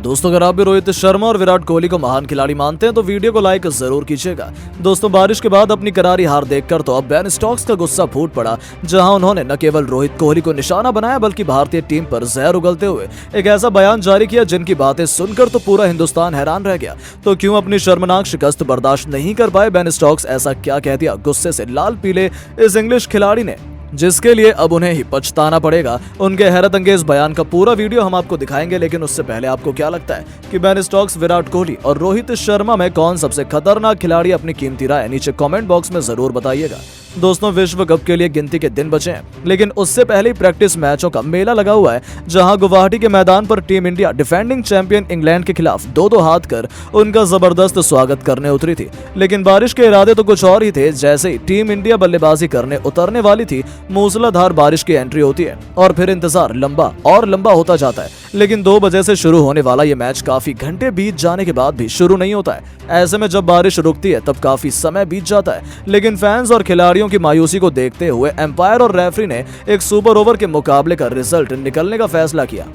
दोस्तों अगर आप भी रोहित शर्मा और विराट कोहली को महान खिलाड़ी मानते हैं तो वीडियो को लाइक जरूर कीजिएगा। दोस्तों बारिश के बाद अपनी करारी हार देखकर तो अब बेन स्टोक्स का गुस्सा फूट पड़ा, जहां उन्होंने न केवल रोहित कोहली को निशाना बनाया बल्कि भारतीय टीम पर जहर उगलते हुए एक ऐसा बयान जारी किया जिनकी बातें सुनकर तो पूरा हिंदुस्तान हैरान रह गया। तो क्यों अपनी शर्मनाक शिकस्त बर्दाश्त नहीं कर पाए बेन स्टोक्स, ऐसा क्या कह दिया गुस्से से लाल पीले इस इंग्लिश खिलाड़ी ने, जिसके लिए अब उन्हें ही पछताना पड़ेगा। उनके हैरत अंगेज बयान का पूरा वीडियो हम आपको दिखाएंगे, लेकिन उससे पहले आपको क्या लगता है कि बेन स्टोक्स, विराट कोहली और रोहित शर्मा में कौन सबसे खतरनाक खिलाड़ी, अपनी कीमती राय नीचे कमेंट बॉक्स में जरूर बताइएगा। दोस्तों विश्व कप के लिए गिनती के दिन बचे हैं, लेकिन उससे पहले ही प्रैक्टिस मैचों का मेला लगा हुआ है, जहां गुवाहाटी के मैदान पर team India defending champion England के खिलाफ दो हाथ कर उनका जबरदस्त स्वागत करने उतरी थी। लेकिन बारिश के इरादे तो कुछ और ही थे। जैसे ही टीम इंडिया बल्लेबाजी करने उतरने वाली थी, मूसलाधार बारिश की एंट्री होती है और फिर इंतजार लंबा और लंबा होता जाता है। लेकिन 2 बजे से शुरू होने वाला ये मैच काफी घंटे बीत जाने के बाद भी शुरू नहीं होता है। ऐसे में जब बारिश रुकती है तब काफी समय बीत जाता है, लेकिन फैंस और खिलाड़ियों की मायूसी को देखते हुए एम्पायर और रेफरी ने एक सुपर ओवर के मुकाबले का रिजल्ट निकलने का फैसला किया।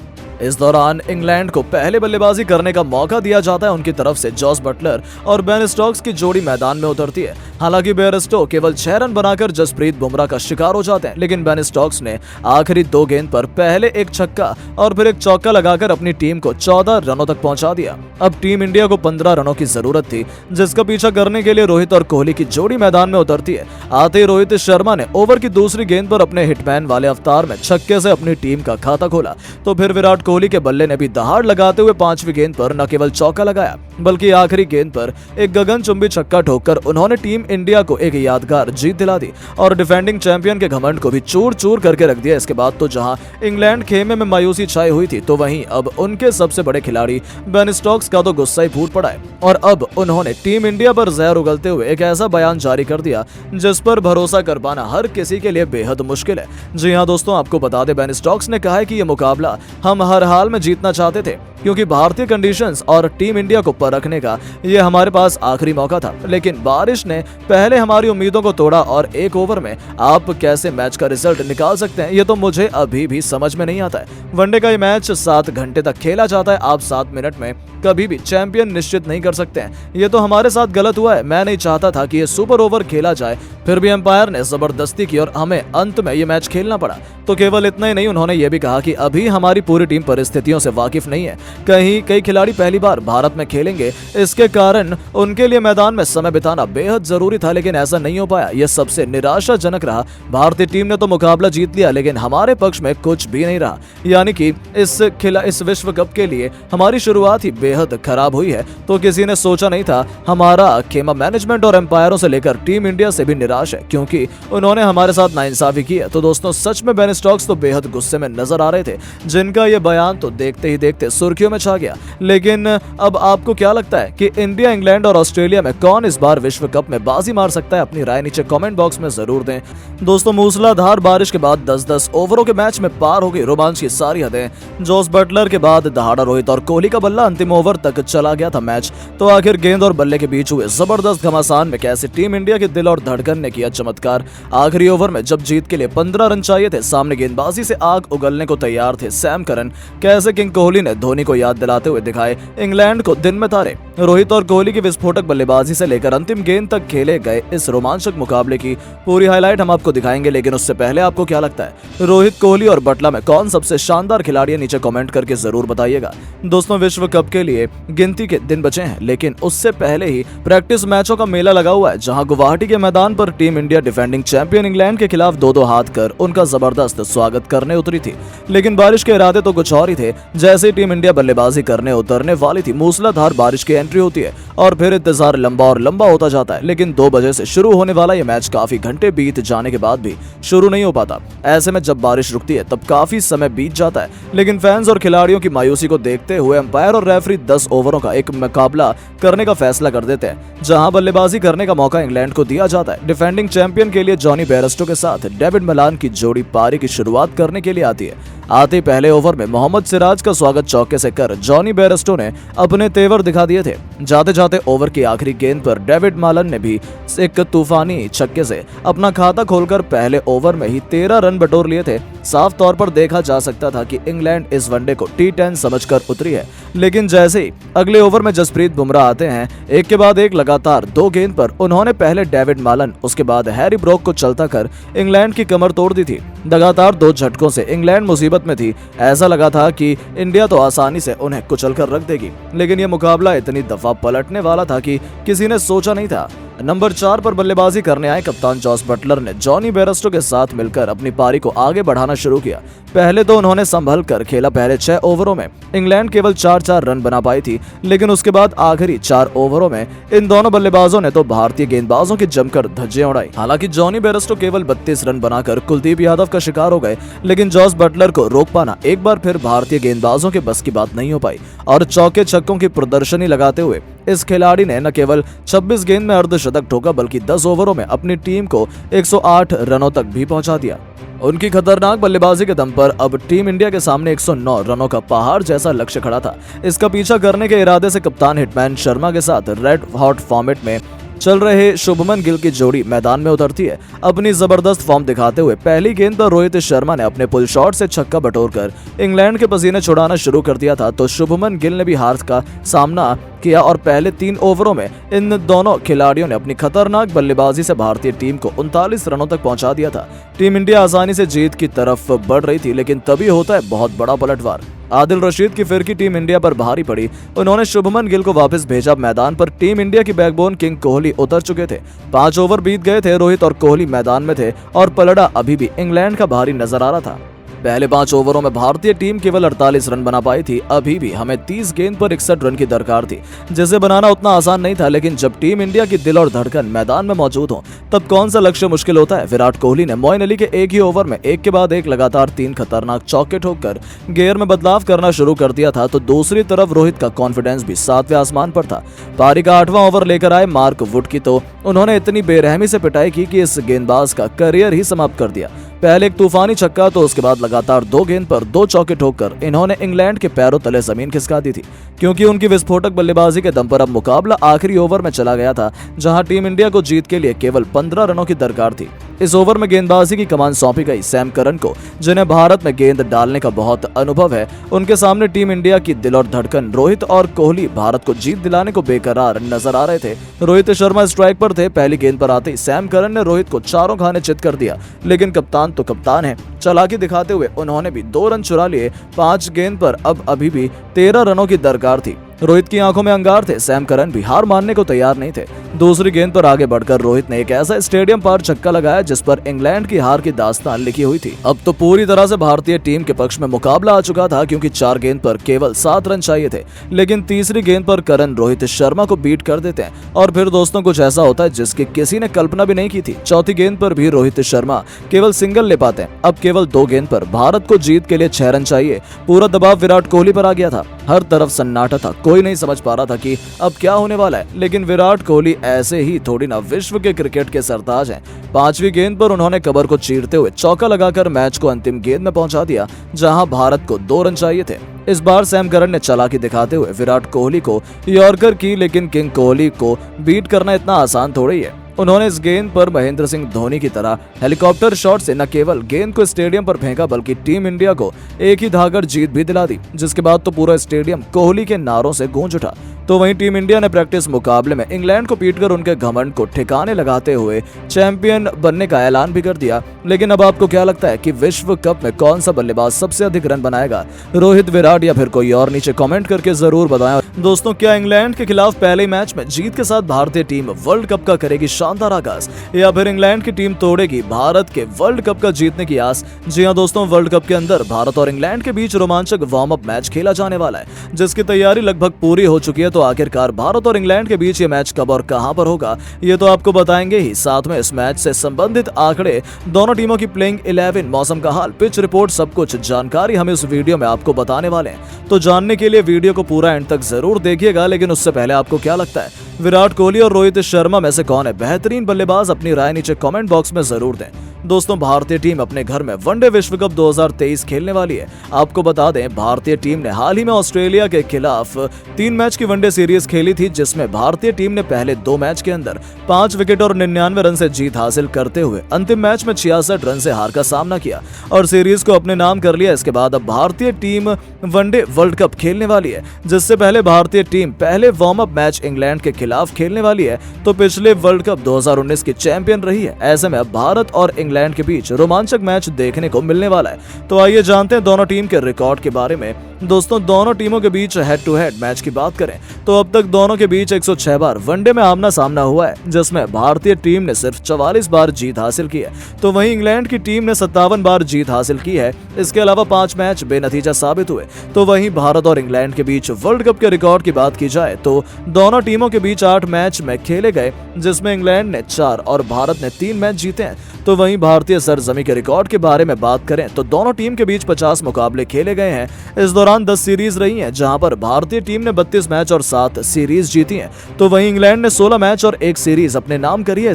इस दौरान इंग्लैंड को पहले बल्लेबाजी करने का मौका दिया जाता है। उनकी तरफ से जॉस बटलर और बेन स्टोक्स की जोड़ी मैदान में उतरती है। हालांकि बेयरस्टो केवल 6 रन बनाकर जसप्रीत बुमराह का शिकार हो जाते हैं, लेकिन बेन स्टोक्स ने आखिरी 2 गेंद पर पहले एक छक्का और फिर एक चौका लगाकर अपनी टीम को 14 रनों तक पहुंचा दिया। अब टीम इंडिया को 15 रनों की जरूरत थी, जिसका पीछा करने के लिए रोहित और कोहली की जोड़ी मैदान में उतरती है। आते ही रोहित शर्मा ने ओवर की दूसरी गेंद पर अपने हिटमैन वाले अवतार में छक्के से अपनी टीम का खाता खोला, तो फिर विराट कोहली के बल्ले ने भी दहाड़ लगाते हुए 5वीं गेंद पर न केवल चौका लगाया बल्कि आखिरी गेंद पर एक गगनचुंबी छक्का ठोककर उन्होंने टीम इंडिया को एक यादगार जीत दिला दी और डिफेंडिंग चैंपियन के घमंड को भी चूर चूर करके रख दिया। इसके बाद तो जहां इंग्लैंड खेमे में मायूसी छाई हुई थी, तो वहीं अब उनके सबसे बड़े खिलाड़ी बेन स्टोक्स का तो गुस्सा ही फूट पड़ा है और अब उन्होंने टीम इंडिया पर जहर उगलते हुए एक ऐसा बयान जारी कर दिया जिस पर भरोसा कर पाना हर किसी के लिए बेहद मुश्किल है। जी हाँ दोस्तों, आपको बता दें बेन स्टोक्स ने कहा है कि यह मुकाबला हम हर हाल में जीतना चाहते थे, क्योंकि भारतीय कंडीशंस और टीम इंडिया को परखने का ये हमारे पास आखिरी मौका था। लेकिन बारिश ने पहले हमारी उम्मीदों को तोड़ा और एक ओवर में आप कैसे मैच का रिजल्ट निकाल सकते हैं, ये तो मुझे अभी भी समझ में नहीं आता है। वनडे का ये मैच 7 घंटे तक खेला जाता है। आप 7 मिनट में कभी भी चैंपियन निश्चित नहीं कर सकते हैं। ये तो हमारे साथ गलत हुआ है। मैं नहीं चाहता था कि ये सुपर ओवर खेला जाए, फिर भी एम्पायर ने जबरदस्ती की और हमें अंत में ये मैच खेलना पड़ा। तो केवल इतना ही नहीं, उन्होंने ये भी कहा कि अभी हमारी पूरी टीम परिस्थितियों से वाकिफ नहीं है। कई खिलाड़ी पहली बार भारत में खेलेंगे, इसके कारण उनके लिए मैदान में समय बिताना बेहद जरूरी था, लेकिन ऐसा नहीं हो पाया। यह सबसे निराशाजनक रहा। भारतीय टीम ने तो मुकाबला जीत लिया, लेकिन हमारे पक्ष में कुछ भी नहीं रहा। यानी कि इस विश्व कप के लिए हमारी शुरुआत ही बेहद खराब हुई है। तो किसी ने सोचा नहीं था। हमारा खेमा मैनेजमेंट और एम्पायरों से लेकर टीम इंडिया से भी निराश है, क्योंकि उन्होंने हमारे साथ नाइंसाफी की है। तो दोस्तों सच में बेन स्टोक्स तो बेहद गुस्से में नजर आ रहे थे, जिनका ये बयान तो देखते ही देखते सुर्खियों में छा गया। लेकिन अब आपको क्या लगता है कि इंडिया, इंग्लैंड और ऑस्ट्रेलिया में कौन इस बार विश्व कप में बाजी मार सकता है? अपनी राय नीचे कमेंट बॉक्स में जरूर दें। दोस्तों मूसलाधार बारिश के बाद 10-10 ओवरों के मैच में पार हो गई रोमांच की सारी हदें। जॉस बटलर के बाद दहाड़ा रोहित और कोहली का बल्ला अंतिम ओवर तक चला गया था मैच। तो आखिर गेंद और बल्ले के बीच हुए जबरदस्त घमासान में कैसे टीम इंडिया के दिल और धड़कन ने किया चमत्कार। आखिरी ओवर में जब जीत के लिए 15 रन चाहिए थे, सामने गेंदबाजी से आग उगलने को तैयार थे सैम करन। कैसे किंग कोहली ने धोनी को याद दिलाते हुए दिखाए इंग्लैंड को दिन में तारे। रोहित और कोहली की विस्फोटक बल्लेबाजी से लेकर अंतिम गेंद तक खेले गए इस रोमांचक मुकाबले की पूरी हाईलाइट हम आपको दिखाएंगे, लेकिन उससे पहले आपको क्या लगता है रोहित, कोहली और बटलर में कौन सबसे शानदार खिलाड़ी है? नीचे कमेंट करके जरूर बताइएगा। दोस्तों विश्व कप के लिए गिनती के दिन बचे हैं, लेकिन उससे पहले ही प्रैक्टिस मैचों का मेला लगा हुआ है, जहां गुवाहाटी के मैदान पर team India defending champion England के खिलाफ 2 हाथ कर उनका जबरदस्त स्वागत करने उतरी थी। लेकिन बारिश के इरादे तो कुछ और ही थे। जैसे टीम इंडिया बल्लेबाजी करने उतरने वाली थी, मूसलाधार बारिश की एंट्री होती है और फिर इंतजार लंबा और लंबा होता जाता है। लेकिन 2 बजे से शुरू होने वाला यह मैच काफी घंटे बीत जाने के बाद भी शुरू नहीं हो पाता। ऐसे में जब बारिश रुकती है तब काफी समय बीत जाता है, लेकिन फैंस और खिलाड़ियों की मायूसी को देखते हुए एम्पायर और रेफरी 10 ओवरों का एक मुकाबला करने का फैसला कर देते हैं, जहां बल्लेबाजी करने का मौका इंग्लैंड को दिया जाता है। डिफेंडिंग चैंपियन के लिए जॉनी बेयरस्टो के साथ डेविड मलान की जोड़ी पारी की शुरुआत करने के लिए आती है। आते पहले ओवर में मोहम्मद सिराज का स्वागत चौके से कर जॉनी बेयरस्टो ने अपने तेवर दिखा दिए थे। जाते जाते ओवर की आखिरी गेंद पर डेविड मालन ने भी एक तूफानी छक्के से अपना खाता खोलकर पहले ओवर में ही 13 रन बटोर लिए थे। साफ तौर पर देखा जा सकता था कि इंग्लैंड इस वनडे को T10 समझकर उतरी है। लेकिन जैसे ही अगले ओवर में जसप्रीत बुमराह आते हैं, एक के बाद एक लगातार 2 गेंद पर उन्होंने पहले डेविड मालन, उसके बाद हैरी ब्रोक को चलता कर इंग्लैंड की कमर तोड़ दी थी। लगातार 2 झटकों से इंग्लैंड मुसीबत में थी। ऐसा लगा था कि इंडिया तो आसानी से उन्हें कुचल कर रख देगी, लेकिन यह मुकाबला इतनी दफा पलटने वाला था कि किसी ने सोचा नहीं था। नंबर 4 पर बल्लेबाजी करने आए कप्तान जॉस बटलर ने जॉनी बेयरस्टो के साथ मिलकर अपनी पारी को आगे बढ़ाना शुरू किया। पहले तो उन्होंने संभल कर खेला। पहले 6 ओवरों में इंग्लैंड केवल 4-4 रन बना पाई थी, लेकिन उसके बाद आखिरी 4 ओवरों में इन दोनों बल्लेबाजों ने तो भारतीय गेंदबाजों की जमकर धज्जियां उड़ाई। हालांकि जॉनी बेयरस्टो केवल 32 रन बनाकर कुलदीप यादव का शिकार हो गए, लेकिन जॉस बटलर को रोक पाना एक बार फिर भारतीय गेंदबाजों के बस की बात नहीं हो पाई और चौके छक्कों की प्रदर्शनी लगाते हुए इस खिलाड़ी ने न केवल 26 गेंद में अर्धशतक ठोका, बल्कि 10 ओवरों में अपनी टीम को 108 रनों तक भी पहुंचा दिया। उनकी खतरनाक बल्लेबाजी के दम पर अब टीम इंडिया के सामने 109 रनों का पहाड़ जैसा लक्ष्य खड़ा था। इसका पीछा करने के इरादे से कप्तान हिटमैन शर्मा के साथ रेड हॉट फॉर्मेट में चल रहे शुभमन गिल की जोड़ी मैदान में उतरती है। अपनी जबरदस्त फॉर्म दिखाते हुए पहली गेंद पर रोहित शर्मा ने अपने पुल शॉट से छक्का बटोरकर इंग्लैंड के पसीने छुड़ाना शुरू कर दिया था, तो शुभमन गिल ने भी हार का सामना किया और पहले 3 ओवरों में इन दोनों खिलाड़ियों ने अपनी खतरनाक बल्लेबाजी से भारतीय टीम को 39 रनों तक पहुंचा दिया था। टीम इंडिया आसानी से जीत की तरफ बढ़ रही थी, लेकिन तभी होता है बहुत बड़ा पलटवार। आदिल रशीद की फिरकी टीम इंडिया पर भारी पड़ी। उन्होंने शुभमन गिल को वापस भेजा मैदान पर। टीम इंडिया की बैकबोन किंग कोहली उतर चुके थे। 5 ओवर बीत गए थे, रोहित और कोहली मैदान में थे और पलड़ा अभी भी इंग्लैंड का भारी नजर आ रहा था। पहले 5 ओवरों में भारतीय टीम केवल 48 रन बना पाई थी। अभी भी हमें 30 गेंद पर 61 रन की दरकार थी, जिसे बनाना उतना आसान नहीं था। लेकिन जब टीम इंडिया की दिल और धड़कन मैदान में मौजूद हो, तब कौन सा लक्ष्य मुश्किल होता है। विराट कोहली ने मोइन अली के एक ही ओवर में एक के बाद एक लगातार 3 खतरनाक चौके ठोककर गियर में बदलाव करना शुरू कर दिया था, तो दूसरी तरफ रोहित का कॉन्फिडेंस भी 7वें आसमान पर था। पारी का 8वां ओवर लेकर आए मार्क वुड की, तो उन्होंने इतनी बेरहमी से पिटाई की कि इस गेंदबाज का करियर ही समाप्त कर दिया। पहले एक तूफानी छक्का, तो उसके बाद लगातार 2 गेंद पर 2 चौके ठोककर इन्होंने इंग्लैंड के पैरों तले जमीन खिसका दी थी, क्योंकि उनकी विस्फोटक बल्लेबाजी के दम पर अब मुकाबला आखिरी ओवर में चला गया था, जहां टीम इंडिया को जीत के लिए केवल 15 रनों की दरकार थी। इस ओवर में गेंदबाजी की कमान सौंपी गई सैम करन को, जिन्हें भारत में गेंद डालने का बहुत अनुभव है। उनके सामने टीम इंडिया की दिल और धड़कन रोहित और कोहली भारत को जीत दिलाने को बेकरार नजर आ रहे थे। रोहित शर्मा स्ट्राइक पर थे। पहली गेंद पर आते ही सैम करन ने रोहित को चारों खाने चित कर दिया, लेकिन कप्तान तो कप्तान है। चालाकी दिखाते हुए उन्होंने भी 2 रन चुरा लिए। 5 गेंद पर अब अभी भी 13 रनों की दरकार थी। रोहित की आंखों में अंगार थे। सैम करन भी हार मानने को तैयार नहीं थे। दूसरी गेंद पर आगे बढ़कर रोहित ने एक ऐसा स्टेडियम पार छक्का लगाया जिस पर इंग्लैंड की हार की दास्तान लिखी हुई थी। अब तो पूरी तरह से भारतीय टीम के पक्ष में मुकाबला आ चुका था, क्योंकि 4 गेंद पर केवल 7 रन चाहिए थे। लेकिन तीसरी गेंद पर करन रोहित शर्मा को बीट कर देते हैं और फिर दोस्तों कुछ ऐसा होता है जिसकी किसी ने कल्पना भी नहीं की थी। चौथी गेंद पर भी रोहित शर्मा केवल सिंगल ले पाते हैं। अब केवल 2 गेंद पर भारत को जीत के लिए 6 रन चाहिए। पूरा दबाव विराट कोहली पर आ गया था। हर तरफ सन्नाटा था। कोई नहीं समझ पा रहा था कि अब क्या होने वाला है। लेकिन विराट कोहली ऐसे ही थोड़ी ना विश्व के क्रिकेट के सरताज हैं। 5वीं गेंद पर उन्होंने कबर को चीरते हुए चौका लगाकर मैच को अंतिम गेंद में पहुंचा दिया, जहां भारत को 2 रन चाहिए थे। इस बार सैम करन ने चालाकी दिखाते हुए विराट कोहली को यॉर्कर की, लेकिन किंग कोहली को बीट करना इतना आसान थोड़ी है। उन्होंने इस गेंद पर महेंद्र सिंह धोनी की तरह हेलीकॉप्टर शॉट से न केवल गेंद को स्टेडियम पर फेंका, बल्कि टीम इंडिया को एक ही धाकर जीत भी दिला दी, जिसके बाद तो पूरा स्टेडियम कोहली के नारों से गूंज उठा। तो वहीं टीम इंडिया ने प्रैक्टिस मुकाबले में इंग्लैंड को पीटकर उनके घमंड को ठिकाने लगाते हुए चैंपियन बनने का ऐलान भी कर दिया। लेकिन अब आपको क्या लगता है कि विश्व कप में कौन सा बल्लेबाज सबसे अधिक रन बनाएगा, रोहित, विराट या फिर कोई और? नीचे कमेंट करके जरूर बताएं। दोस्तों, क्या इंग्लैंड के खिलाफ पहले मैच में जीत के साथ भारतीय टीम वर्ल्ड कप का करेगी शानदार आगाज, या फिर इंग्लैंड की टीम तोड़ेगी भारत के वर्ल्ड कप का जीतने की आस? जी हां दोस्तों, वर्ल्ड कप के अंदर भारत और इंग्लैंड के बीच रोमांचक वार्म अप मैच खेला जाने वाला है, जिसकी तैयारी लगभग पूरी हो चुकी है। तो आखिरकार भारत और इंग्लैंड के बीच ये मैच कब और कहां पर होगा, ये तो आपको बताएंगे ही। साथ में इस मैच से संबंधित आंकड़े, दोनों टीमों की प्लेइंग 11, मौसम का हाल, पिच रिपोर्ट, सब कुछ जानकारी हम इस वीडियो में आपको बताने वाले हैं। तो जानने के लिए वीडियो को पूरा एंड तक जरूर देखिएगा। लेकिन उससे पहले आपको क्या लगता है, विराट कोहली और रोहित शर्मा में से कौन है बेहतरीन बल्लेबाज? अपनी राय नीचे कमेंट बॉक्स में जरूर दें। दोस्तों, भारतीय टीम अपने घर में वनडे विश्व कप 2023 खेलने वाली है। आपको बता दें, भारतीय टीम ने हाल ही में ऑस्ट्रेलिया के खिलाफ 3 मैच की वनडे सीरीज खेली थी, जिसमें भारतीय टीम ने पहले 2 मैच के अंदर 5 विकेट और 99 रन से जीत हासिल करते हुए अंतिम मैच में 66 रन से हार का सामना किया और सीरीज को अपने नाम कर लिया। इसके बाद अब भारतीय टीम वनडे वर्ल्ड कप खेलने वाली है, जिससे पहले भारतीय टीम पहले वार्म अप मैच इंग्लैंड के खिलाफ खेलने वाली है, तो पिछले वर्ल्ड कप 2019 की चैंपियन रही है। ऐसे में अब भारत और इंग्लैंड के बीच रोमांचक मैच देखने को मिलने वाला है। तो आइए जानते हैं दोनों टीम के रिकॉर्ड के बारे में। दोस्तों, दोनों टीमों के बीच हेड टू हेड मैच की बात करें तो अब तक दोनों के बीच 106 बार वनडे में आमना सामना हुआ है, जिसमें भारतीय टीम ने सिर्फ 44 बार जीत हासिल की है, तो वहीं इंग्लैंड की टीम ने 57 बार जीत हासिल की है। इसके अलावा 5 मैच बेनतीजा साबित हुए। तो वहीं भारत और इंग्लैंड के बीच वर्ल्ड कप के रिकॉर्ड की बात की जाए तो दोनों टीमों के बीच 8 मैच में खेले गए, जिसमें इंग्लैंड ने 4 और भारत ने 3 मैच जीते हैं। तो वहीं भारतीय सरजमी के रिकॉर्ड के बारे में बात करें तो दोनों टीम के बीच 50 मुकाबले खेले गए हैं। इस दौरान 10 सीरीज रही हैं, जहां पर भारतीय टीम ने 32 मैच और 7 सीरीज जीती हैं, तो वहीं इंग्लैंड ने 16 मैच और 1 सीरीज अपने नाम करी है।